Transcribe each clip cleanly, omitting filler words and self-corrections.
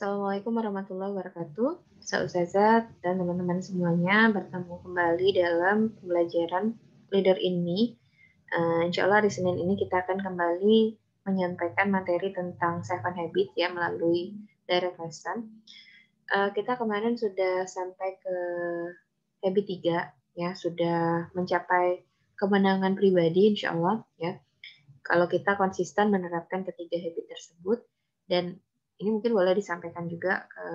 Assalamualaikum warahmatullahi wabarakatuh. Ustazah dan teman-teman semuanya bertemu kembali dalam pembelajaran leader ini. Insya Allah di Senin ini kita akan kembali menyampaikan materi tentang Seven Habits ya melalui direct lesson. Kita kemarin sudah sampai ke habit 3 ya, sudah mencapai kemenangan pribadi insya Allah ya. Kalau kita konsisten menerapkan ketiga habit tersebut, dan ini mungkin boleh disampaikan juga ke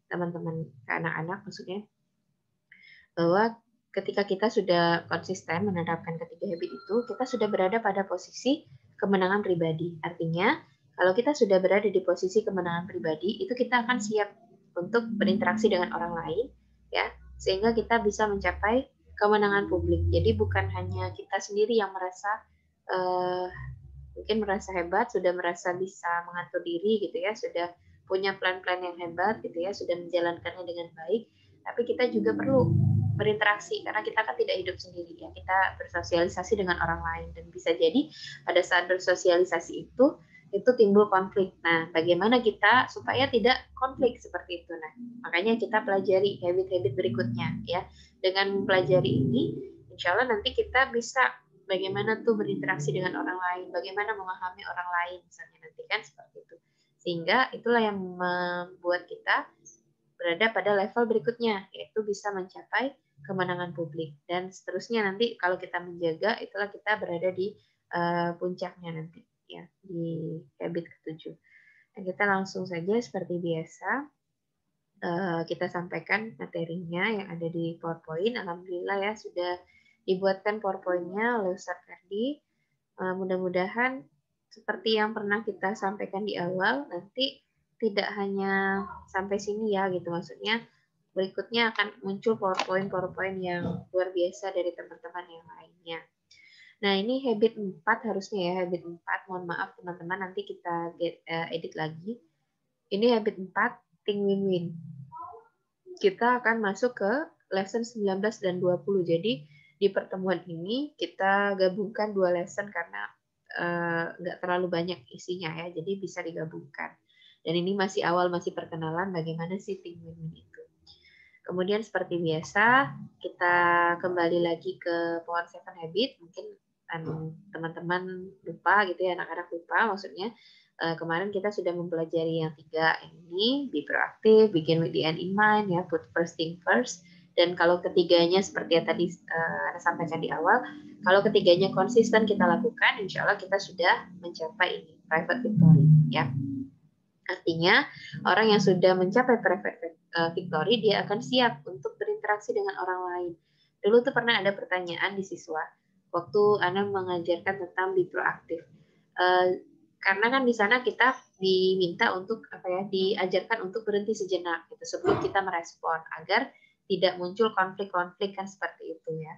teman-teman, ke anak-anak maksudnya, bahwa ketika kita sudah konsisten menerapkan ketiga habit itu, kita sudah berada pada posisi kemenangan pribadi. Artinya, kalau kita sudah berada di posisi kemenangan pribadi, itu kita akan siap untuk berinteraksi dengan orang lain, ya, sehingga kita bisa mencapai kemenangan publik. Jadi bukan hanya kita sendiri yang merasa mungkin merasa hebat, sudah merasa bisa mengatur diri gitu ya, sudah punya plan-plan yang hebat gitu ya, sudah menjalankannya dengan baik, tapi kita juga perlu berinteraksi karena kita kan tidak hidup sendiri ya, kita bersosialisasi dengan orang lain, dan bisa jadi pada saat bersosialisasi itu timbul konflik. Nah, bagaimana kita supaya tidak konflik seperti itu? Nah, makanya kita pelajari habit-habit berikutnya ya. Dengan mempelajari ini, insya Allah nanti kita bisa bagaimana tuh berinteraksi dengan orang lain, bagaimana memahami orang lain misalnya nanti kan seperti itu. Sehingga itulah yang membuat kita berada pada level berikutnya, yaitu bisa mencapai kemenangan publik. Dan seterusnya nanti kalau kita menjaga, itulah kita berada di puncaknya nanti ya, di habit ke-7. Nah, kita langsung saja seperti biasa kita sampaikan materinya yang ada di PowerPoint. Alhamdulillah ya sudah dibuatkan PowerPoint-nya oleh Ustaz Ferdi. Mudah-mudahan seperti yang pernah kita sampaikan di awal, nanti tidak hanya sampai sini ya gitu, maksudnya berikutnya akan muncul PowerPoint yang luar biasa dari teman-teman yang lainnya. Nah, ini habit 4 harusnya ya, habit 4. Mohon maaf teman-teman, nanti kita edit lagi. Ini habit 4, think win-win. Kita akan masuk ke lesson 19 dan 20. Jadi di pertemuan ini kita gabungkan dua lesson karena nggak terlalu banyak isinya ya, jadi bisa digabungkan. Dan ini masih awal, masih perkenalan bagaimana sih think win-win itu. Kemudian seperti biasa, kita kembali lagi ke Power Seven Habit. Mungkin teman-teman lupa gitu ya, anak-anak lupa maksudnya. Kemarin kita sudah mempelajari yang 3 ini, be proactive, begin with the end in mind, ya, put first thing first. Dan kalau ketiganya seperti yang tadi sampaikan di awal, kalau ketiganya konsisten kita lakukan, insya Allah kita sudah mencapai ini, private victory, ya. Artinya, orang yang sudah mencapai private victory, dia akan siap untuk berinteraksi dengan orang lain. Dulu tuh pernah ada pertanyaan di siswa, waktu Ana mengajarkan tentang be proaktif. Karena kan di sana kita diminta untuk diajarkan untuk berhenti sejenak gitu sebelum kita merespon agar tidak muncul konflik-konflik kan seperti itu ya.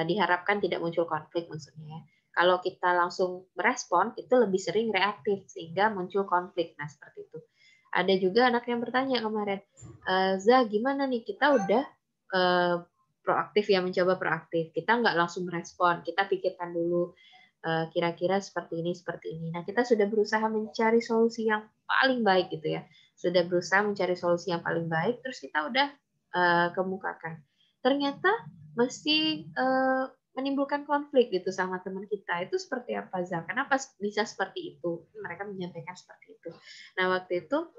Diharapkan tidak muncul konflik maksudnya ya. Kalau kita langsung merespon itu lebih sering reaktif sehingga muncul konflik. Nah, seperti itu. Ada juga anak yang bertanya kemarin, Zah gimana nih kita udah proaktif ya, mencoba proaktif. Kita nggak langsung merespon, kita pikirkan dulu kira-kira seperti ini. Nah, kita sudah berusaha mencari solusi yang paling baik gitu ya. Sudah berusaha mencari solusi yang paling baik, terus kita udah kemukakan. Ternyata masih menimbulkan konflik gitu sama teman kita. Itu seperti apa, Zah? Kenapa bisa seperti itu? Mereka menyampaikan seperti itu. Nah, waktu itu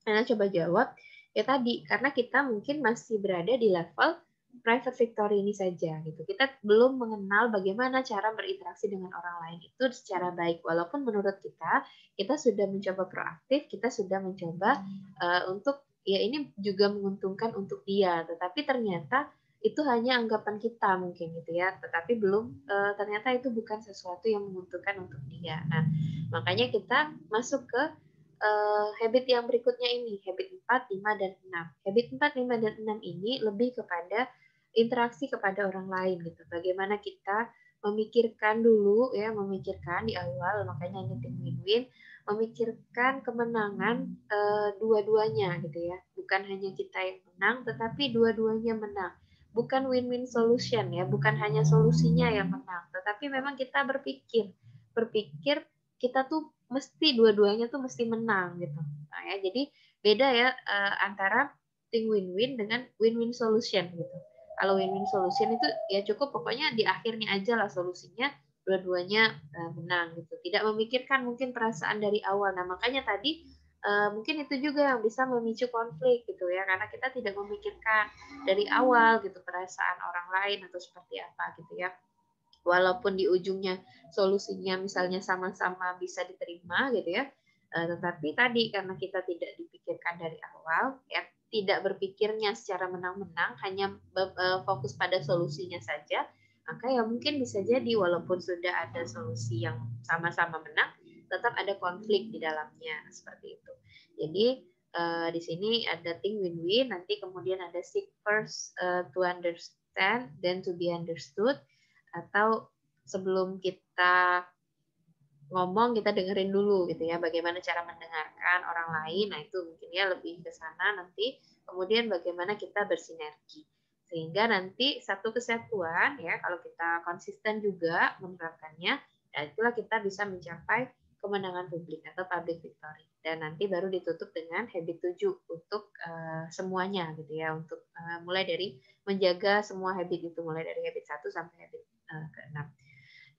Ana coba jawab, ya tadi, karena kita mungkin masih berada di level private victory ini saja gitu. Kita belum mengenal bagaimana cara berinteraksi dengan orang lain itu secara baik. Walaupun menurut kita sudah mencoba proaktif, kita sudah mencoba untuk ya ini juga menguntungkan untuk dia, tetapi ternyata itu hanya anggapan kita mungkin gitu ya, tetapi belum ternyata itu bukan sesuatu yang menguntungkan untuk dia. Nah, makanya kita masuk ke habit yang berikutnya ini, habit 4, 5, dan 6. Habit 4, 5, dan 6 ini lebih kepada interaksi kepada orang lain gitu. Bagaimana kita memikirkan dulu ya, memikirkan di awal, makanya ini tim win-win, memikirkan kemenangan dua-duanya gitu ya. Bukan hanya kita yang menang, tetapi dua-duanya menang. Bukan win-win solution ya, bukan hanya solusinya yang menang, tetapi memang kita berpikir kita tuh mesti dua-duanya tuh mesti menang gitu. Nah, ya, jadi beda ya antara think win-win dengan win-win solution gitu. Kalau win-win solution itu ya cukup pokoknya di akhirnya aja lah solusinya dua-duanya menang gitu. Tidak memikirkan mungkin perasaan dari awal. Nah, makanya tadi mungkin itu juga yang bisa memicu konflik gitu ya, karena kita tidak memikirkan dari awal gitu perasaan orang lain atau seperti apa gitu ya. Walaupun di ujungnya solusinya misalnya sama-sama bisa diterima gitu ya, tetapi tadi karena kita tidak dipikirkan dari awal ya, tidak berpikirnya secara menang-menang, hanya fokus pada solusinya saja, maka ya mungkin bisa jadi walaupun sudah ada solusi yang sama-sama menang, tetap ada konflik di dalamnya seperti itu. Jadi di sini ada think win-win, nanti kemudian ada seek first to understand, then to be understood, atau sebelum kita ngomong kita dengerin dulu gitu ya, bagaimana cara mendengarkan orang lain. Nah itu mungkin ya lebih ke sana nanti. Kemudian bagaimana kita bersinergi sehingga nanti satu kesatuan ya, kalau kita konsisten juga menerapkannya, ya itulah kita bisa mencapai kemenangan publik atau public victory, dan nanti baru ditutup dengan habit 7 untuk semuanya gitu ya, untuk mulai dari menjaga semua habit itu, mulai dari habit 1 sampai habit ke-6.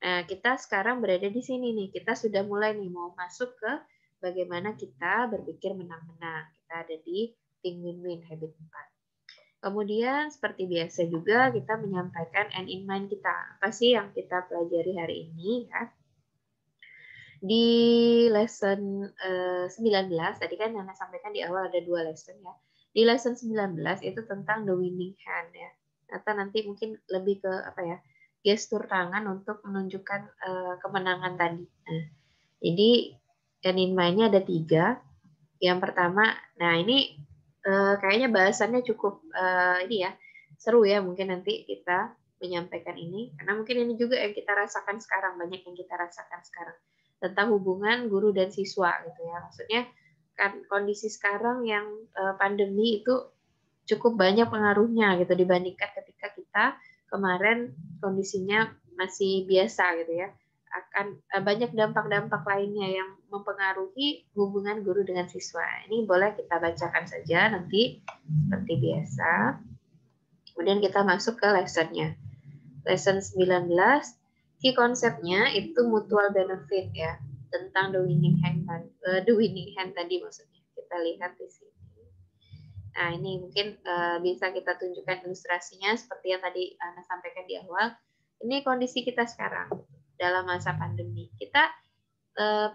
Nah, kita sekarang berada di sini nih. Kita sudah mulai nih mau masuk ke bagaimana kita berpikir menang-menang. Kita ada di think win-win habit 4. Kemudian seperti biasa juga kita menyampaikan end in mind kita. Apa sih yang kita pelajari hari ini ya? Di lesson 19, tadi kan Nana sampaikan di awal ada 2 lesson ya. Di lesson 19 itu tentang the winning hand ya. Atau nanti mungkin lebih ke apa ya? Gestur tangan untuk menunjukkan kemenangan tadi. Nah, jadi end in mind-nya ada 3. Yang pertama, nah ini kayaknya bahasannya cukup ini ya, seru ya, mungkin nanti kita menyampaikan ini, karena mungkin ini juga yang kita rasakan sekarang, banyak yang kita rasakan sekarang, tentang hubungan guru dan siswa gitu ya. Maksudnya kan kondisi sekarang yang pandemi itu cukup banyak pengaruhnya gitu dibandingkan ketika kita kemarin kondisinya masih biasa gitu ya. Akan banyak dampak-dampak lainnya yang mempengaruhi hubungan guru dengan siswa. Ini boleh kita bacakan saja nanti seperti biasa. Kemudian kita masuk ke lessonnya. Lesson 19, key konsepnya itu mutual benefit ya, tentang the winning hand tadi maksudnya. Kita lihat di sini. Nah, ini mungkin bisa kita tunjukkan ilustrasinya seperti yang tadi Ana sampaikan di awal. Ini kondisi kita sekarang dalam masa pandemi. Kita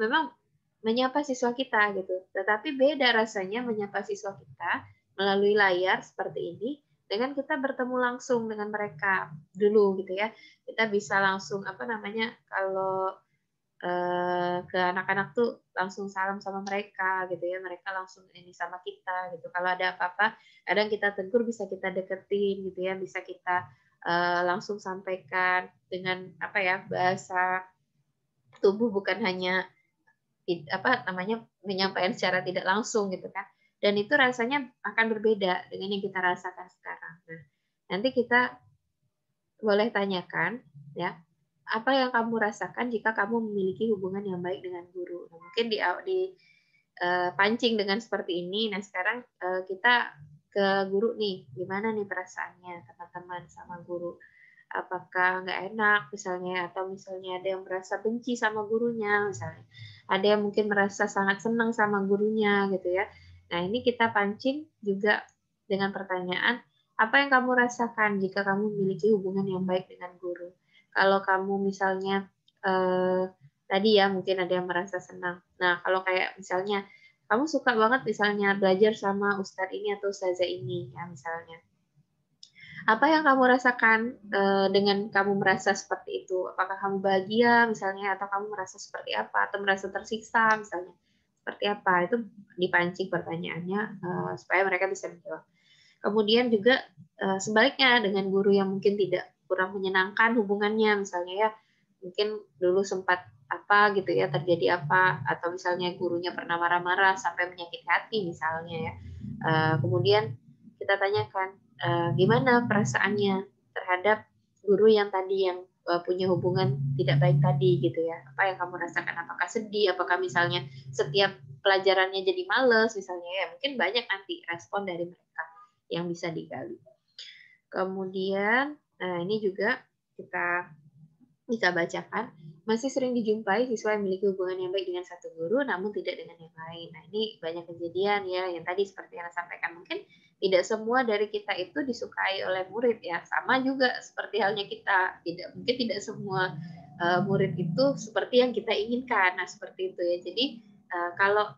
memang menyapa siswa kita gitu, tetapi beda rasanya menyapa siswa kita melalui layar seperti ini dengan kita bertemu langsung dengan mereka dulu gitu ya. Kita bisa langsung apa namanya, kalau ke anak-anak tuh langsung salam sama mereka gitu ya, mereka langsung ini sama kita gitu. Kalau ada apa-apa kadang kita tegur, bisa kita deketin gitu ya, bisa kita langsung sampaikan dengan apa ya, bahasa tubuh, bukan hanya apa namanya, menyampaikan secara tidak langsung gitu kan. Dan itu rasanya akan berbeda dengan yang kita rasakan sekarang. Nah, nanti kita boleh tanyakan ya, apa yang kamu rasakan jika kamu memiliki hubungan yang baik dengan guru. Nah, mungkin di pancing dengan seperti ini. Nah, sekarang kita ke guru nih, gimana nih perasaannya teman-teman sama guru? Apakah nggak enak misalnya, atau misalnya ada yang merasa benci sama gurunya misalnya, ada yang mungkin merasa sangat senang sama gurunya gitu ya. Nah, ini kita pancing juga dengan pertanyaan, apa yang kamu rasakan jika kamu memiliki hubungan yang baik dengan guru? Kalau kamu misalnya tadi ya mungkin ada yang merasa senang. Nah, kalau kayak misalnya kamu suka banget misalnya belajar sama ustadz ini atau ustazah ini ya misalnya. Apa yang kamu rasakan dengan kamu merasa seperti itu? Apakah kamu bahagia misalnya, atau kamu merasa seperti apa, atau merasa tersiksa misalnya? Seperti apa? Itu dipancing pertanyaannya supaya mereka bisa menjawab. Kemudian juga sebaliknya dengan guru yang mungkin tidak kurang menyenangkan hubungannya misalnya ya, mungkin dulu sempat apa gitu ya, terjadi apa, atau misalnya gurunya pernah marah-marah sampai menyakiti hati misalnya ya. Kemudian kita tanyakan gimana perasaannya terhadap guru yang tadi yang punya hubungan tidak baik tadi gitu ya. Apa yang kamu rasakan? Apakah sedih? Apakah misalnya setiap pelajarannya jadi males misalnya ya? Mungkin banyak nanti respon dari mereka yang bisa digali. Kemudian, nah ini juga kita bisa bacakan, masih sering dijumpai siswa yang memiliki hubungan yang baik dengan satu guru namun tidak dengan yang lain. Nah, ini banyak kejadian ya, yang tadi seperti yang saya sampaikan. Mungkin tidak semua dari kita itu disukai oleh murid ya. Sama juga seperti halnya kita. Mungkin tidak semua murid itu seperti yang kita inginkan. Nah, seperti itu ya. Jadi kalau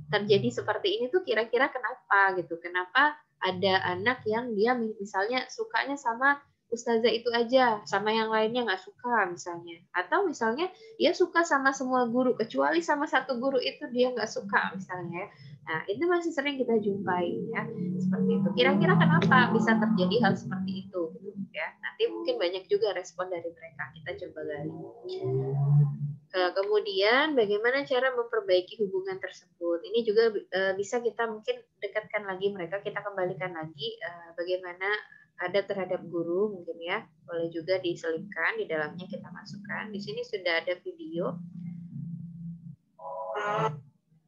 terjadi seperti ini tuh kira-kira kenapa gitu? Kenapa ada anak yang dia misalnya sukanya sama ustazah itu aja, sama yang lainnya nggak suka misalnya. Atau misalnya dia suka sama semua guru, kecuali sama satu guru itu dia nggak suka misalnya. Nah, itu masih sering kita jumpai ya, seperti itu. Kira-kira kenapa bisa terjadi hal seperti itu gitu ya? Nanti mungkin banyak juga respon dari mereka. Kita coba gali. Kemudian bagaimana cara memperbaiki hubungan tersebut? Ini juga bisa kita mungkin dekatkan lagi mereka, kita kembalikan lagi bagaimana ada terhadap guru mungkin ya, boleh juga diselipkan di dalamnya kita masukkan. Di sini sudah ada video,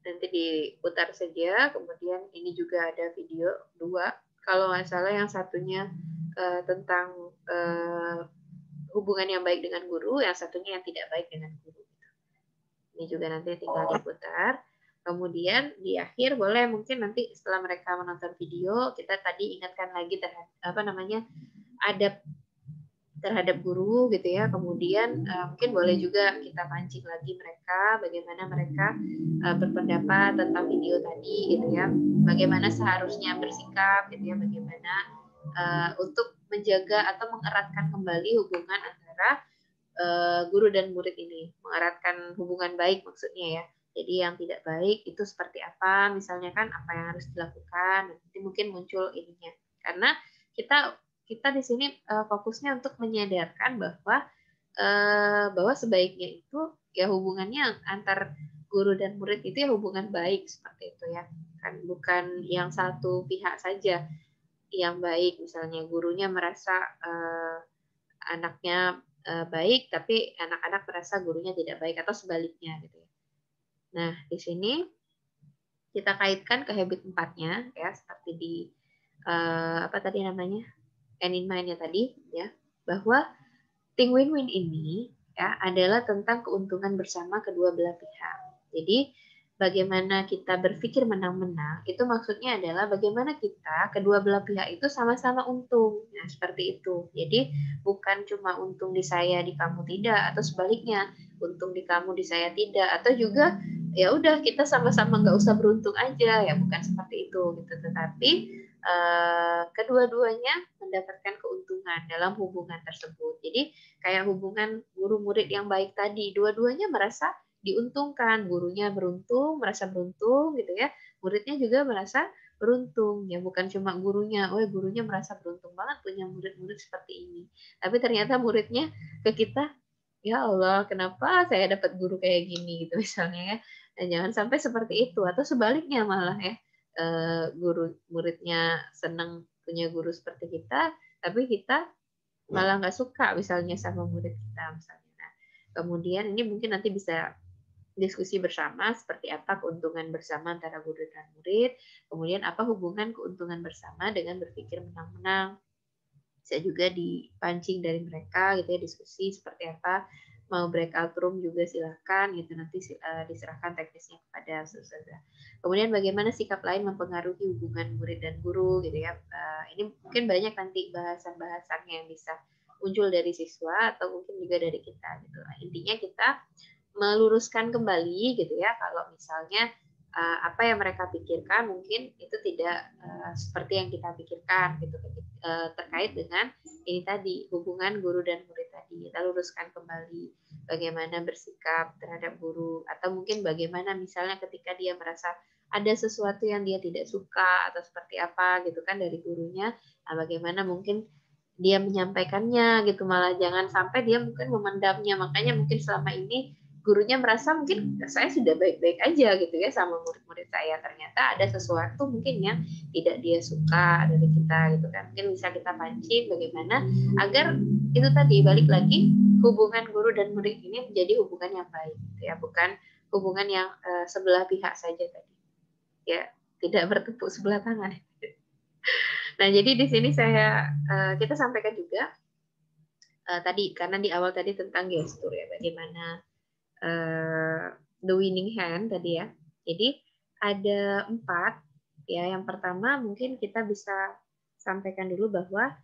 nanti diputar saja. Kemudian ini juga ada video 2. Kalau nggak salah yang satunya tentang hubungan yang baik dengan guru, yang satunya yang tidak baik dengan guru. Ini juga nanti tinggal diputar. Kemudian di akhir boleh mungkin nanti setelah mereka menonton video, kita tadi ingatkan lagi adab terhadap guru gitu ya. Kemudian mungkin boleh juga kita pancing lagi mereka bagaimana mereka berpendapat tentang video tadi gitu ya. Bagaimana seharusnya bersikap gitu ya, bagaimana untuk menjaga atau mengeratkan kembali hubungan antara guru dan murid ini, mengeratkan hubungan baik maksudnya ya. Jadi yang tidak baik itu seperti apa, misalnya kan apa yang harus dilakukan, nanti mungkin muncul ininya. Karena kita di sini fokusnya untuk menyadarkan bahwa sebaiknya itu ya hubungannya antar guru dan murid itu ya hubungan baik seperti itu ya. Kan bukan yang satu pihak saja yang baik, misalnya gurunya merasa anaknya baik, tapi anak-anak merasa gurunya tidak baik atau sebaliknya gitu ya. Nah, di sini kita kaitkan ke habit 4-nya ya, seperti di apa tadi namanya? End in mind-nya tadi ya, bahwa think win-win ini ya adalah tentang keuntungan bersama kedua belah pihak. Jadi bagaimana kita berpikir menang-menang, itu maksudnya adalah bagaimana kita, kedua belah pihak itu sama-sama untung. Nah, seperti itu. Jadi, bukan cuma untung di saya, di kamu tidak, atau sebaliknya, untung di kamu, di saya tidak, atau juga ya udah kita sama-sama nggak usah beruntung aja, ya bukan seperti itu gitu. Tetapi kedua-duanya mendapatkan keuntungan dalam hubungan tersebut. Jadi, kayak hubungan guru murid yang baik tadi, dua-duanya merasa diuntungkan, gurunya beruntung, merasa beruntung gitu ya, muridnya juga merasa beruntung ya, bukan cuma gurunya, gurunya merasa beruntung banget punya murid-murid seperti ini, tapi ternyata muridnya ke kita, ya Allah kenapa saya dapat guru kayak gini gitu misalnya ya. Dan jangan sampai seperti itu, atau sebaliknya malah ya, guru muridnya senang punya guru seperti kita, tapi kita malah nggak suka misalnya sama murid kita misalnya. Nah, kemudian ini mungkin nanti bisa diskusi bersama seperti apa keuntungan bersama antara guru dan murid, kemudian apa hubungan keuntungan bersama dengan berpikir menang-menang. Bisa juga dipancing dari mereka gitu ya, diskusi seperti apa, mau breakout room juga silakan gitu, nanti diserahkan teknisnya kepada ustazah. Kemudian bagaimana sikap lain mempengaruhi hubungan murid dan guru gitu ya. Ini mungkin banyak nanti bahasan-bahasannya yang bisa muncul dari siswa atau mungkin juga dari kita gitu. Nah, intinya kita meluruskan kembali gitu ya, kalau misalnya apa yang mereka pikirkan mungkin itu tidak seperti yang kita pikirkan gitu, terkait dengan ini tadi, hubungan guru dan murid tadi. Kita luruskan kembali bagaimana bersikap terhadap guru, atau mungkin bagaimana misalnya ketika dia merasa ada sesuatu yang dia tidak suka atau seperti apa gitu kan dari gurunya, nah bagaimana mungkin dia menyampaikannya gitu, malah jangan sampai dia mungkin memendamnya. Makanya mungkin selama ini gurunya merasa mungkin saya sudah baik-baik aja gitu ya sama murid-murid saya, ternyata ada sesuatu mungkin yang tidak dia suka dari kita gitu kan. Mungkin bisa kita pancing bagaimana agar itu tadi balik lagi hubungan guru dan murid ini menjadi hubungan yang baik, ya, bukan hubungan yang sebelah pihak saja tadi, ya, tidak bertepuk sebelah tangan. Nah, jadi di sini kita sampaikan juga tadi karena di awal tadi tentang gestur, ya, bagaimana the winning hand tadi, ya. Jadi ada 4, ya. Yang pertama mungkin kita bisa sampaikan dulu bahwa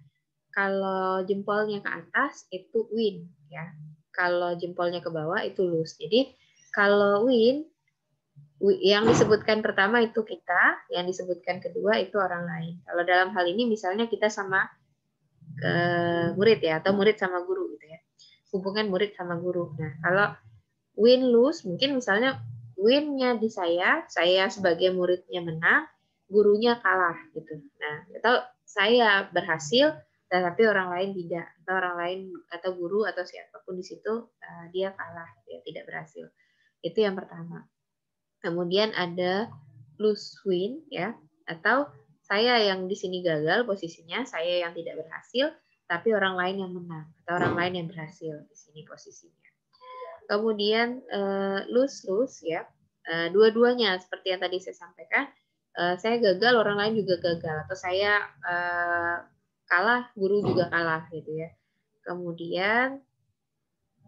kalau jempolnya ke atas itu win, ya. Kalau jempolnya ke bawah itu lose. Jadi kalau win, yang disebutkan pertama itu kita, yang disebutkan kedua itu orang lain. Kalau dalam hal ini misalnya kita sama murid, ya, atau murid sama guru gitu, ya. Hubungan murid sama guru. Nah, kalau win lose mungkin misalnya win-nya di saya sebagai muridnya menang, gurunya kalah gitu. Nah, atau saya berhasil tetapi orang lain tidak, atau orang lain atau guru atau siapapun di situ dia kalah, dia tidak berhasil. Itu yang pertama. Kemudian ada lose win, ya, atau saya yang di sini gagal posisinya, saya yang tidak berhasil tapi orang lain yang menang atau orang lain yang berhasil di sini posisinya. Kemudian lose, ya, dua-duanya seperti yang tadi saya sampaikan, saya gagal, orang lain juga gagal, atau saya kalah, guru juga kalah gitu, ya. Kemudian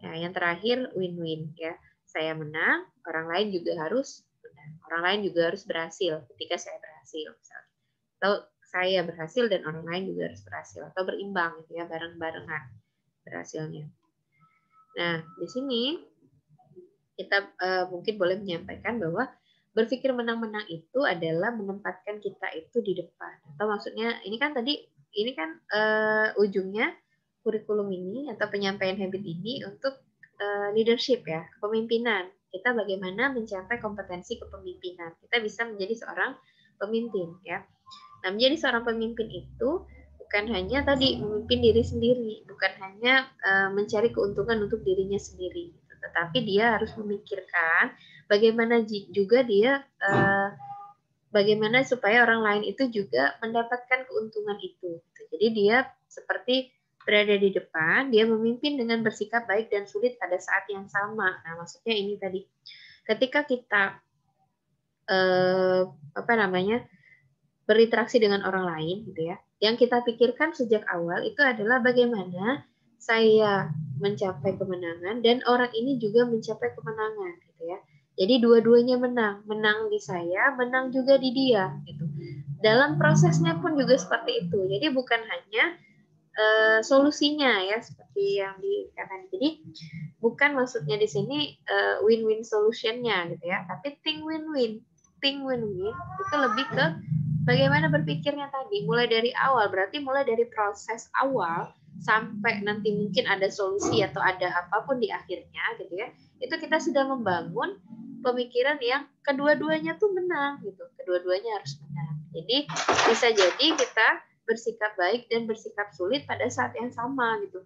ya, yang terakhir win-win, ya, saya menang, orang lain juga harus menang, orang lain juga harus berhasil ketika saya berhasil, misalnya. Atau saya berhasil dan orang lain juga harus berhasil, atau berimbang gitu, ya, bareng-barengan berhasilnya. Nah, di sini kita mungkin boleh menyampaikan bahwa berpikir menang-menang itu adalah menempatkan kita itu di depan. Atau maksudnya ini kan ujungnya kurikulum ini atau penyampaian habit ini untuk leadership, ya, kepemimpinan. Kita bagaimana mencapai kompetensi kepemimpinan. Kita bisa menjadi seorang pemimpin, ya. Nah, menjadi seorang pemimpin itu bukan hanya tadi memimpin diri sendiri, bukan hanya mencari keuntungan untuk dirinya sendiri, tetapi dia harus memikirkan bagaimana juga dia bagaimana supaya orang lain itu juga mendapatkan keuntungan itu. Jadi dia seperti berada di depan, dia memimpin dengan bersikap baik dan sulit pada saat yang sama. Nah, maksudnya ini tadi, ketika kita berinteraksi dengan orang lain, gitu, ya, yang kita pikirkan sejak awal itu adalah bagaimana saya mencapai kemenangan dan orang ini juga mencapai kemenangan, gitu, ya. Jadi dua-duanya menang di saya, menang juga di dia, gitu. Dalam prosesnya pun juga seperti itu. Jadi bukan hanya solusinya, ya, seperti yang dikatakan. Jadi bukan maksudnya di sini win-win solutionnya, gitu, ya, tapi think win-win. Think win-win itu lebih ke bagaimana berpikirnya tadi, mulai dari awal, berarti mulai dari proses awal sampai nanti mungkin ada solusi atau ada apapun di akhirnya, gitu, ya. Itu kita sudah membangun pemikiran yang kedua-duanya tuh menang, gitu. Kedua-duanya harus menang. Jadi bisa jadi kita bersikap baik dan bersikap sulit pada saat yang sama, gitu.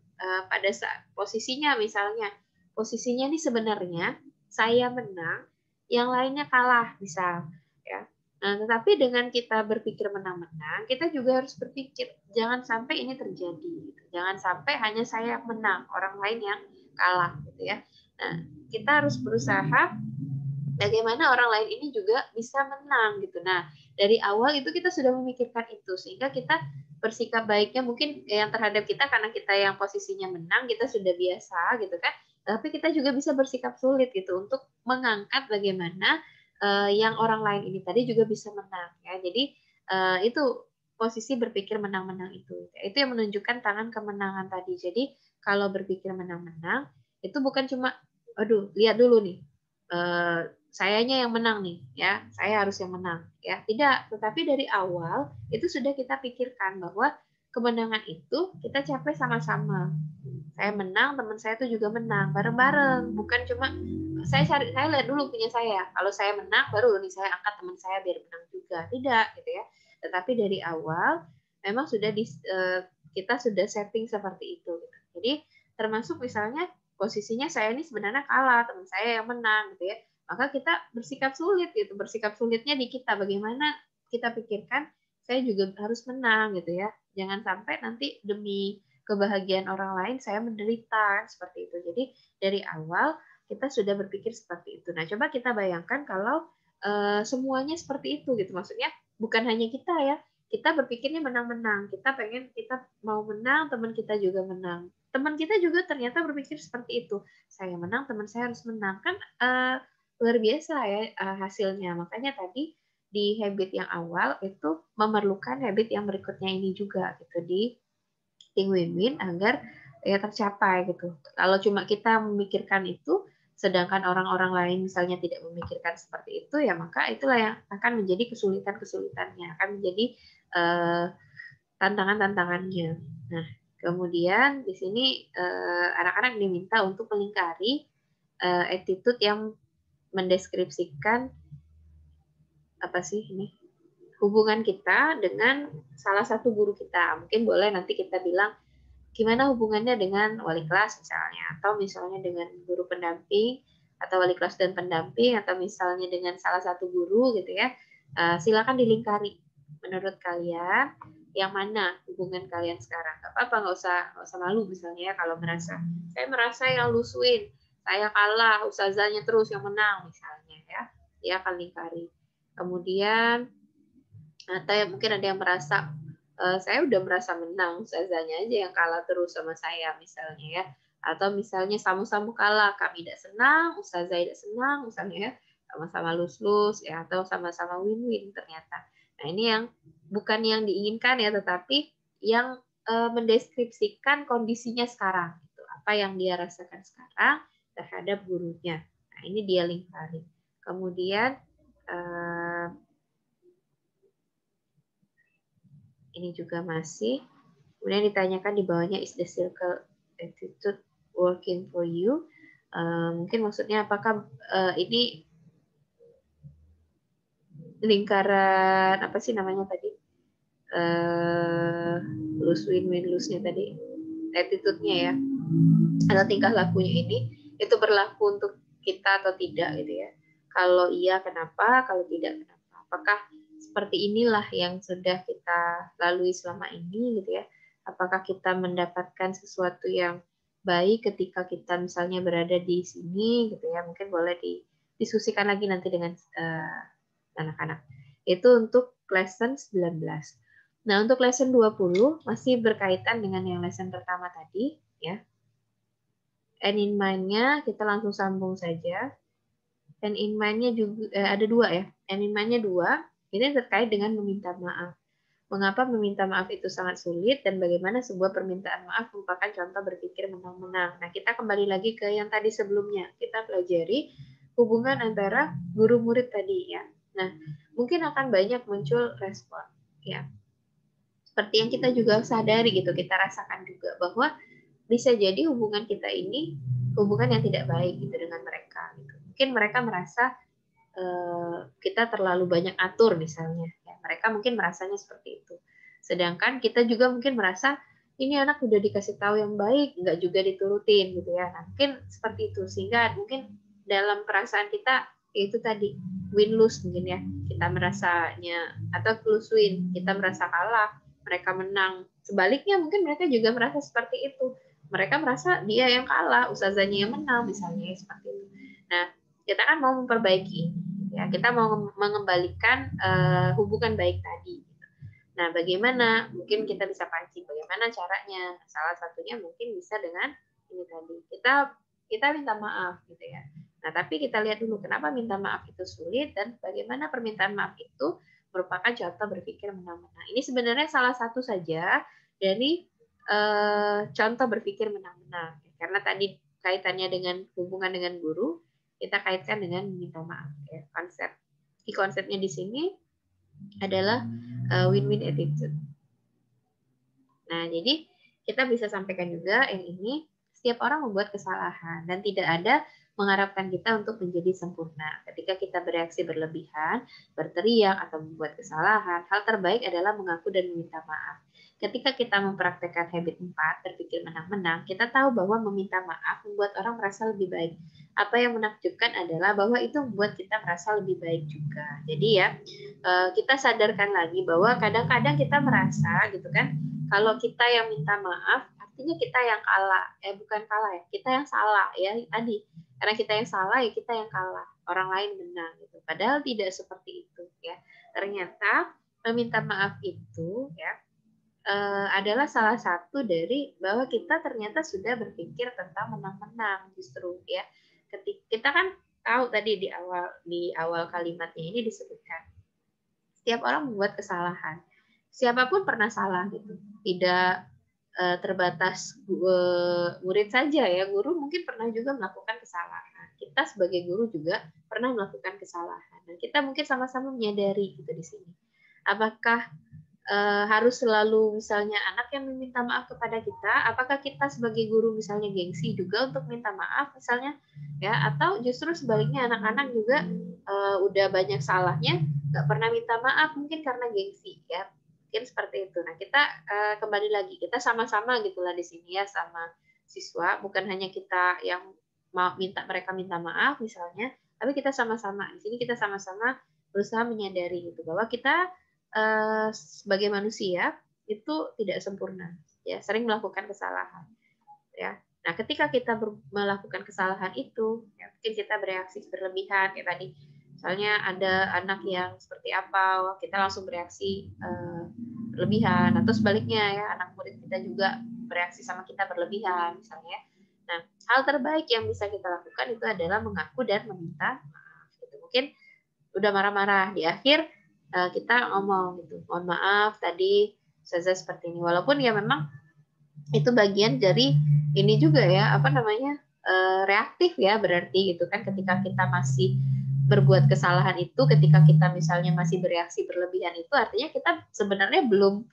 Pada saat posisinya ini sebenarnya saya menang, yang lainnya kalah, misal, ya. Nah, tetapi dengan kita berpikir menang-menang, kita juga harus berpikir jangan sampai ini terjadi, gitu. Jangan sampai hanya saya yang menang, orang lain yang kalah, gitu, ya. Nah, kita harus berusaha bagaimana orang lain ini juga bisa menang, gitu. Nah, dari awal itu kita sudah memikirkan itu, sehingga kita bersikap baiknya mungkin yang terhadap kita karena kita yang posisinya menang, kita sudah biasa, gitu kan. Tapi kita juga bisa bersikap sulit, gitu, untuk mengangkat bagaimana yang orang lain ini tadi juga bisa menang, ya. Jadi itu posisi berpikir menang-menang itu. Itu yang menunjukkan tangan kemenangan tadi. Jadi kalau berpikir menang-menang itu bukan cuma, aduh, lihat dulu nih, sayanya yang menang nih, ya, saya harus yang menang, ya. Tidak, tetapi dari awal itu sudah kita pikirkan bahwa kemenangan itu kita capai sama-sama. Saya menang, teman saya itu juga menang, bareng-bareng, bukan cuma saya lihat dulu punya saya. Kalau saya menang, baru nih saya angkat teman saya biar menang juga. Tidak, gitu, ya. Tetapi dari awal memang sudah kita sudah setting seperti itu, gitu. Jadi termasuk misalnya posisinya saya ini sebenarnya kalah, teman saya yang menang, gitu, ya. Maka kita bersikap sulit, gitu. Bersikap sulitnya di kita. Bagaimana kita pikirkan saya juga harus menang, gitu, ya. Jangan sampai nanti demi kebahagiaan orang lain saya menderita, seperti itu. Jadi dari awal kita sudah berpikir seperti itu. Nah, coba kita bayangkan kalau semuanya seperti itu gitu. Maksudnya bukan hanya kita ya. Kita berpikirnya menang-menang. Kita mau menang, teman kita juga menang. Teman kita juga ternyata berpikir seperti itu. Saya menang, teman saya harus menang. Kan luar biasa ya hasilnya. Makanya tadi di habit yang awal itu memerlukan habit yang berikutnya ini juga gitu di win-win agar ya tercapai gitu. Kalau cuma kita memikirkan itu, sedangkan orang-orang lain misalnya tidak memikirkan seperti itu, ya maka itulah yang akan menjadi kesulitan-kesulitannya, akan menjadi tantangan-tantangannya. Nah, kemudian di sini anak-anak diminta untuk melingkari attitude yang mendeskripsikan apa sih ini hubungan kita dengan salah satu guru kita. Mungkin boleh nanti kita bilang gimana hubungannya dengan wali kelas misalnya, atau misalnya dengan guru pendamping, atau wali kelas dan pendamping, atau misalnya dengan salah satu guru gitu ya. Silakan dilingkari. Menurut kalian, yang mana hubungan kalian sekarang? Gak apa-apa, nggak usah malu misalnya ya, kalau saya merasa yang lusuin, saya kalah, ustazahnya terus yang menang misalnya ya, dia akan lingkari. Kemudian atau ya, mungkin ada yang merasa saya udah merasa menang, ustazahnya aja yang kalah terus sama saya misalnya ya. Atau misalnya sama-sama kalah, kami tidak senang, ustazah tidak senang misalnya ya, sama-sama lus-lus ya, atau sama-sama win-win ternyata. Nah, ini yang bukan yang diinginkan ya, tetapi yang mendeskripsikan kondisinya sekarang gitu. Apa yang dia rasakan sekarang terhadap gurunya. Nah, ini dia lingkari. Kemudian ini juga masih. Kemudian ditanyakan di bawahnya, is the circle attitude working for you? Mungkin maksudnya apakah ini lingkaran apa sih namanya tadi? Lose win lose-nya tadi. Attitude-nya ya. Atau tingkah lakunya ini itu berlaku untuk kita atau tidak gitu ya. Kalau iya kenapa? Kalau tidak kenapa? Apakah seperti inilah yang sudah kita lalui selama ini gitu ya? Apakah kita mendapatkan sesuatu yang baik ketika kita misalnya berada di sini gitu ya? Mungkin boleh didiskusikan lagi nanti dengan anak-anak. Itu untuk lesson 19. Nah, untuk lesson 20 masih berkaitan dengan yang lesson pertama tadi ya. And in mind-nya kita langsung sambung saja. And in mind-nya juga ada dua ya. And in mind-nya dua. Ini terkait dengan meminta maaf. Mengapa meminta maaf itu sangat sulit dan bagaimana sebuah permintaan maaf merupakan contoh berpikir menang-menang. Nah, kita kembali lagi ke yang tadi sebelumnya. Kita pelajari hubungan antara guru murid tadi ya. Nah, mungkin akan banyak muncul respon ya. Seperti yang kita juga sadari gitu, kita rasakan juga bahwa bisa jadi hubungan kita ini hubungan yang tidak baik gitu dengan mereka. Gitu. Mungkin mereka merasa kita terlalu banyak atur misalnya. Ya, mereka mungkin merasanya seperti itu. Sedangkan kita juga mungkin merasa ini anak udah dikasih tahu yang baik, nggak juga diturutin gitu ya. Nah, mungkin seperti itu sehingga mungkin dalam perasaan kita itu tadi win lose mungkin ya. Kita merasanya atau lose win, kita merasa kalah, mereka menang. Sebaliknya mungkin mereka juga merasa seperti itu. Mereka merasa dia yang kalah, ustazahnya yang menang misalnya seperti itu. Nah, kita kan mau memperbaiki ya, kita mau mengembalikan hubungan baik tadi. Nah, bagaimana? Mungkin kita bisa pancing bagaimana caranya. Salah satunya mungkin bisa dengan ini tadi. Kita minta maaf gitu ya. Nah, tapi kita lihat dulu kenapa minta maaf itu sulit dan bagaimana permintaan maaf itu merupakan contoh berpikir menang-menang. Ini sebenarnya salah satu saja dari contoh berpikir menang-menang. Karena tadi kaitannya dengan hubungan dengan guru, kita kaitkan dengan meminta maaf. Ya. Konsepnya di sini adalah win-win attitude. Nah, jadi kita bisa sampaikan juga yang ini, setiap orang membuat kesalahan dan tidak ada mengharapkan kita untuk menjadi sempurna. Ketika kita bereaksi berlebihan, berteriak, atau membuat kesalahan, hal terbaik adalah mengaku dan meminta maaf. Ketika kita mempraktekkan habit 4, berpikir menang-menang, kita tahu bahwa meminta maaf membuat orang merasa lebih baik. Apa yang menakjubkan adalah bahwa itu membuat kita merasa lebih baik juga. Jadi ya, kita sadarkan lagi bahwa kadang-kadang kita merasa gitu kan, kalau kita yang minta maaf, artinya kita yang kalah, bukan kalah ya, kita yang salah ya tadi. Karena kita yang salah ya kita yang kalah, orang lain menang gitu. Padahal tidak seperti itu ya. Ternyata meminta maaf itu ya adalah salah satu dari bahwa kita ternyata sudah berpikir tentang menang-menang justru ya. Kita kan tahu tadi di awal kalimatnya ini disebutkan setiap orang membuat kesalahan. Siapapun pernah salah gitu. Tidak terbatas murid saja ya, guru mungkin pernah juga melakukan kesalahan. Kita sebagai guru juga pernah melakukan kesalahan. Dan kita mungkin sama-sama menyadari gitu di sini. Apakah harus selalu misalnya anak yang meminta maaf kepada kita? Apakah kita sebagai guru misalnya gengsi juga untuk minta maaf misalnya ya? Atau justru sebaliknya anak-anak juga udah banyak salahnya nggak pernah minta maaf mungkin karena gengsi ya? Mungkin seperti itu. Nah kita kembali lagi kita sama-sama gitulah di sini ya sama siswa, bukan hanya kita yang mau mereka minta maaf misalnya, tapi kita sama-sama di sini kita sama-sama berusaha menyadari gitu bahwa kita sebagai manusia itu tidak sempurna ya, sering melakukan kesalahan ya. Nah ketika kita melakukan kesalahan itu ya, mungkin kita bereaksi berlebihan kayak tadi misalnya ada anak yang seperti apa kita langsung bereaksi berlebihan, atau sebaliknya ya anak murid kita juga bereaksi sama kita berlebihan misalnya. Nah hal terbaik yang bisa kita lakukan itu adalah mengaku dan meminta maaf gitu. Mungkin udah marah-marah di akhir kita ngomong gitu, mohon maaf tadi saya seperti ini, walaupun ya memang itu bagian dari ini juga ya apa namanya reaktif ya, berarti gitu kan ketika kita masih berbuat kesalahan itu, ketika kita misalnya masih bereaksi berlebihan itu artinya kita sebenarnya belum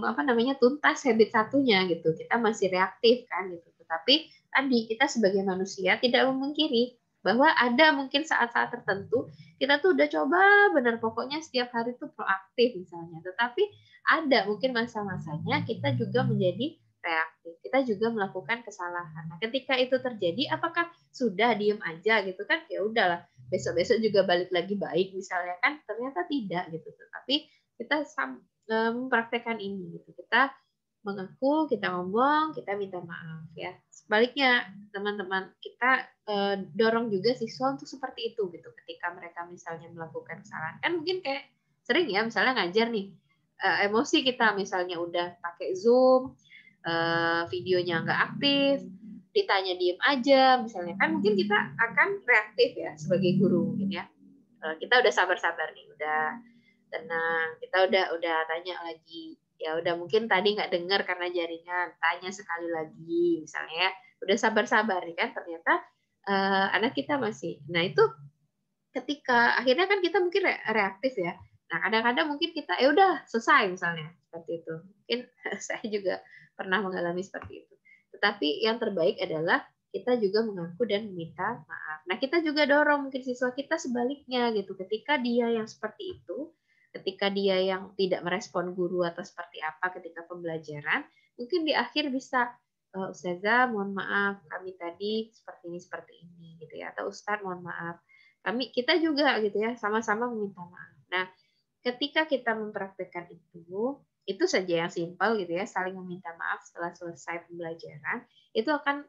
apa namanya tuntas habit satunya gitu, kita masih reaktif kan gitu. Tetapi tadi kita sebagai manusia tidak memungkiri bahwa ada mungkin saat-saat tertentu kita tuh udah coba benar pokoknya setiap hari tuh proaktif misalnya, tetapi ada mungkin masa-masanya kita juga menjadi reaktif, kita juga melakukan kesalahan. Nah, ketika itu terjadi, apakah sudah diem aja gitu kan? Ya udahlah, besok-besok juga balik lagi baik misalnya kan? Ternyata tidak gitu. Tapi kita mempraktekkan ini gitu. Kita mengaku, kita ngomong, kita minta maaf ya. Sebaliknya teman-teman kita dorong juga siswa untuk seperti itu gitu. Ketika mereka misalnya melakukan kesalahan, kan mungkin kayak sering ya misalnya ngajar nih, emosi kita misalnya udah pakai Zoom, videonya nggak aktif, ditanya diem aja misalnya, kan mungkin kita akan reaktif ya sebagai guru mungkin ya. Kita udah sabar-sabar nih, udah tenang, kita udah tanya lagi, ya udah mungkin tadi nggak dengar karena jaringan, tanya sekali lagi misalnya ya, udah sabar-sabar nih kan, ternyata anak kita masih. Nah itu ketika akhirnya kan kita mungkin reaktif ya. Nah kadang-kadang mungkin kita ya udah selesai misalnya seperti itu. Mungkin saya juga pernah mengalami seperti itu. Tetapi yang terbaik adalah kita juga mengaku dan meminta maaf. Nah kita juga dorong mungkin siswa kita sebaliknya gitu. Ketika dia yang seperti itu, ketika dia yang tidak merespon guru atau seperti apa ketika pembelajaran, mungkin di akhir bisa Ustazah mohon maaf kami tadi seperti ini gitu ya, atau Ustadz mohon maaf kita juga gitu ya sama-sama meminta maaf. Nah, ketika kita mempraktekkan itu saja yang simpel gitu ya, saling meminta maaf setelah selesai pembelajaran, itu akan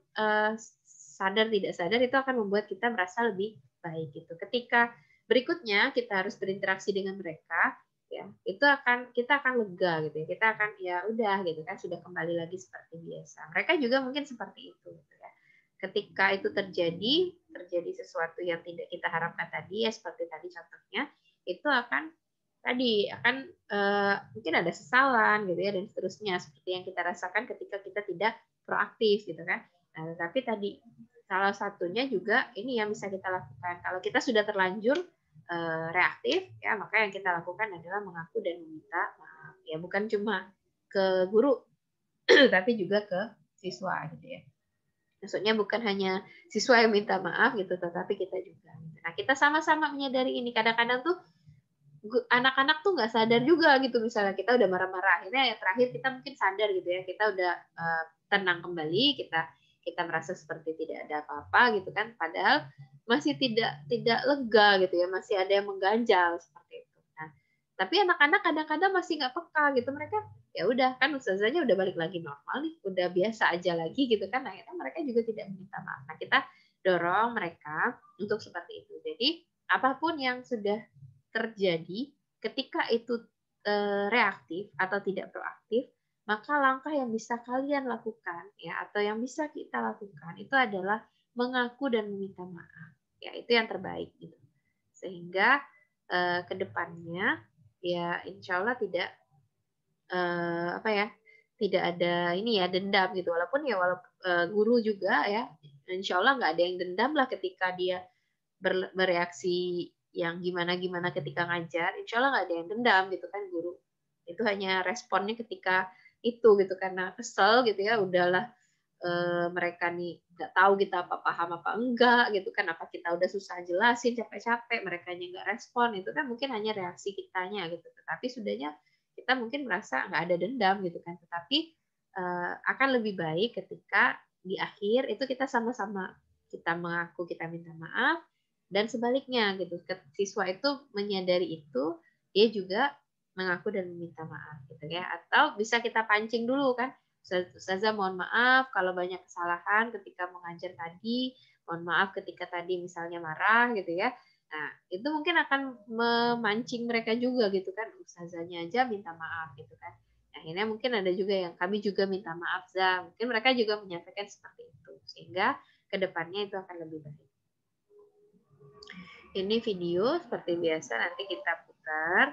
sadar tidak sadar itu akan membuat kita merasa lebih baik gitu. Ketika berikutnya kita harus berinteraksi dengan mereka, ya kita akan lega gitu ya, kita akan ya udah gitu kan sudah kembali lagi seperti biasa. Mereka juga mungkin seperti itu gitu ya. Ketika itu terjadi sesuatu yang tidak kita harapkan tadi ya, seperti tadi contohnya, itu akan mungkin ada sesalan gitu ya dan seterusnya seperti yang kita rasakan ketika kita tidak proaktif gitu kan. Nah, tapi tadi salah satunya juga ini yang bisa kita lakukan. Kalau kita sudah terlanjur reaktif ya, maka yang kita lakukan adalah mengaku dan meminta maaf. Ya bukan cuma ke guru tapi juga ke siswa gitu ya. Maksudnya bukan hanya siswa yang minta maaf gitu, tetapi kita juga. Nah, kita sama-sama menyadari ini. Kadang-kadang tuh anak-anak tuh nggak sadar juga gitu. Misalnya kita udah marah-marah, akhirnya ya terakhir kita mungkin sadar gitu ya. Kita udah tenang kembali, kita merasa seperti tidak ada apa-apa gitu kan. Padahal masih tidak lega gitu ya, masih ada yang mengganjal seperti itu. Nah, tapi anak-anak kadang-kadang masih nggak peka gitu. Mereka ya udah kan ustazahnya udah balik lagi normal nih, udah biasa aja lagi gitu kan. Akhirnya mereka juga tidak meminta maaf. Nah, kita dorong mereka untuk seperti itu. Jadi apapun yang sudah terjadi, ketika itu reaktif atau tidak proaktif, maka langkah yang bisa kalian lakukan ya atau yang bisa kita lakukan itu adalah mengaku dan meminta maaf. Ya, itu yang terbaik gitu. Sehingga ke depannya ya insya Allah tidak apa ya, tidak ada ini ya dendam gitu. Walaupun guru juga ya insya Allah nggak ada yang dendam lah ketika dia bereaksi yang gimana-gimana ketika ngajar, insya Allah nggak ada yang dendam gitu kan guru. Itu hanya responnya ketika itu gitu, karena kesel gitu ya, udahlah mereka nih nggak tahu kita apa paham apa enggak gitu kan, apa kita udah susah jelasin capek-capek, mereka nggak respon, itu kan mungkin hanya reaksi kitanya gitu. Tetapi sudahnya kita mungkin merasa nggak ada dendam gitu kan, tetapi akan lebih baik ketika di akhir itu kita sama-sama kita mengaku, kita minta maaf, dan sebaliknya gitu, siswa itu menyadari itu, dia juga mengaku dan meminta maaf gitu ya. Atau bisa kita pancing dulu kan, Ustazah mohon maaf kalau banyak kesalahan ketika mengajar tadi, mohon maaf ketika tadi misalnya marah gitu ya. Nah, itu mungkin akan memancing mereka juga gitu kan, ustazahnya aja minta maaf gitu kan. Akhirnya mungkin ada juga yang kami juga minta maaf, Za. Mungkin mereka juga menyampaikan seperti itu. Sehingga kedepannya itu akan lebih baik. Ini video seperti biasa nanti kita putar.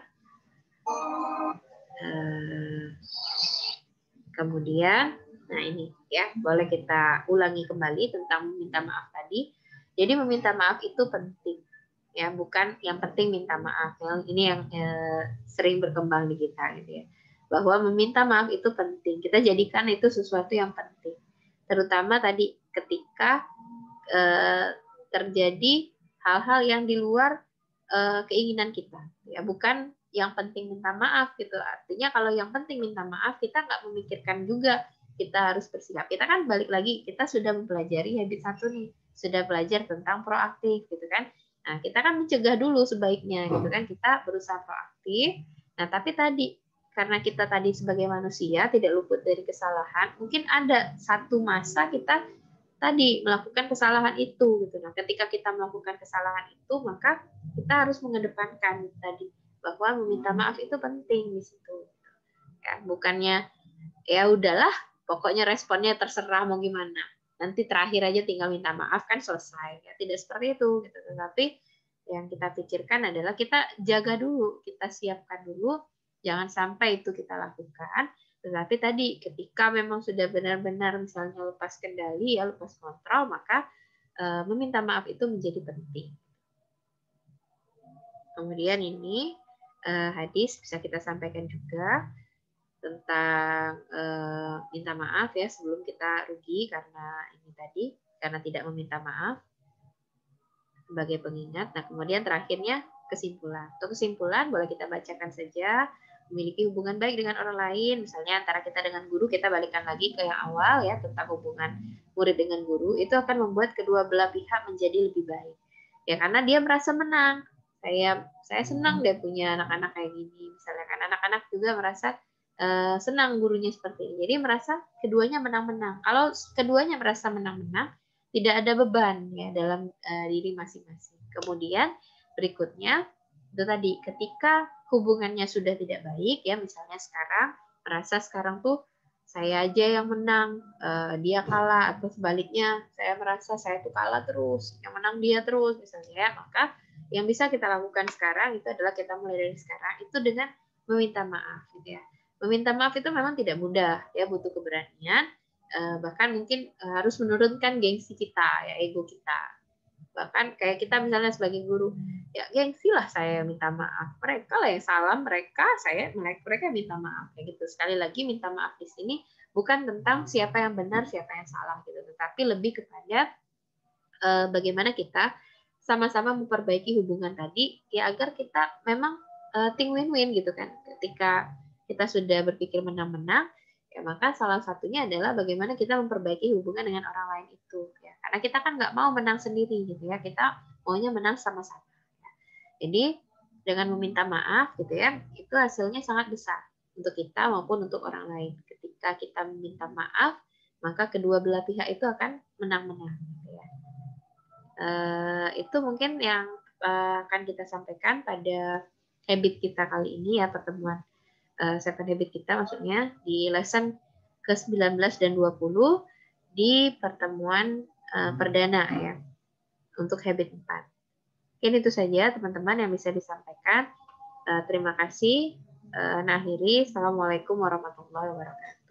Kemudian, nah ini ya, boleh kita ulangi kembali tentang meminta maaf tadi. Jadi meminta maaf itu penting, ya, bukan yang penting minta maaf. Yang ini yang sering berkembang di kita gitu ya. Bahwa meminta maaf itu penting. Kita jadikan itu sesuatu yang penting. Terutama tadi ketika terjadi hal-hal yang di luar keinginan kita, ya, bukan yang penting minta maaf gitu. Artinya kalau yang penting minta maaf, kita nggak memikirkan juga kita harus bersikap. Kita kan balik lagi, kita sudah mempelajari habit 1 nih, sudah belajar tentang proaktif gitu kan. Nah, kita kan mencegah dulu sebaiknya gitu kan, kita berusaha proaktif. Nah, tapi tadi karena kita tadi sebagai manusia tidak luput dari kesalahan, mungkin ada satu masa kita tadi melakukan kesalahan itu gitu. Nah, ketika kita melakukan kesalahan itu, maka kita harus mengedepankan tadi bahwa meminta maaf itu penting di situ. Ya, bukannya ya udahlah, pokoknya responnya terserah mau gimana. Nanti terakhir aja tinggal minta maaf kan selesai. Ya, tidak seperti itu gitu. Tetapi yang kita pikirkan adalah kita jaga dulu, kita siapkan dulu, jangan sampai itu kita lakukan. Tetapi tadi ketika memang sudah benar-benar misalnya lepas kendali, ya lepas kontrol, maka meminta maaf itu menjadi penting. Kemudian ini hadis bisa kita sampaikan juga tentang minta maaf ya sebelum kita rugi karena ini tadi, karena tidak meminta maaf sebagai pengingat. Nah, kemudian terakhirnya kesimpulan. Untuk kesimpulan boleh kita bacakan saja. Memiliki hubungan baik dengan orang lain, misalnya antara kita dengan guru, kita balikan lagi ke yang awal ya tentang hubungan murid dengan guru, itu akan membuat kedua belah pihak menjadi lebih baik. Ya karena dia merasa menang. Saya senang deh punya anak-anak kayak gini. Misalnya kan anak-anak juga merasa senang gurunya seperti ini. Jadi merasa keduanya menang-menang. Kalau keduanya merasa menang-menang, tidak ada beban ya dalam diri masing-masing. Kemudian berikutnya itu tadi ketika hubungannya sudah tidak baik ya, misalnya sekarang merasa sekarang tuh saya aja yang menang, dia kalah, atau sebaliknya saya merasa saya tuh kalah terus, yang menang dia terus misalnya ya, maka yang bisa kita lakukan sekarang itu adalah kita mulai dari sekarang itu dengan meminta maaf gitu ya. Meminta maaf itu memang tidak mudah ya, butuh keberanian, bahkan mungkin harus menurunkan gengsi kita ya, ego kita. Bahkan kayak kita misalnya sebagai guru, ya gengsi lah saya minta maaf, mereka lah yang salah, mereka minta maaf kayak gitu. Sekali lagi minta maaf di sini bukan tentang siapa yang benar siapa yang salah gitu, tetapi lebih kepada bagaimana kita sama-sama memperbaiki hubungan tadi ya, agar kita memang tim win-win gitu kan. Ketika kita sudah berpikir menang-menang, ya maka salah satunya adalah bagaimana kita memperbaiki hubungan dengan orang lain itu ya, karena kita kan nggak mau menang sendiri gitu ya, kita maunya menang sama-sama ya. Jadi dengan meminta maaf gitu ya, itu hasilnya sangat besar untuk kita maupun untuk orang lain. Ketika kita meminta maaf, maka kedua belah pihak itu akan menang-menang. Gitu ya. Itu mungkin yang akan kita sampaikan pada habit kita kali ini ya, pertemuan Seven Habit kita, maksudnya di lesson ke-19 dan 20 di pertemuan perdana ya, untuk habit 4. Mungkin itu saja teman-teman yang bisa disampaikan. Terima kasih. Nah, akhiri. Assalamualaikum warahmatullahi wabarakatuh.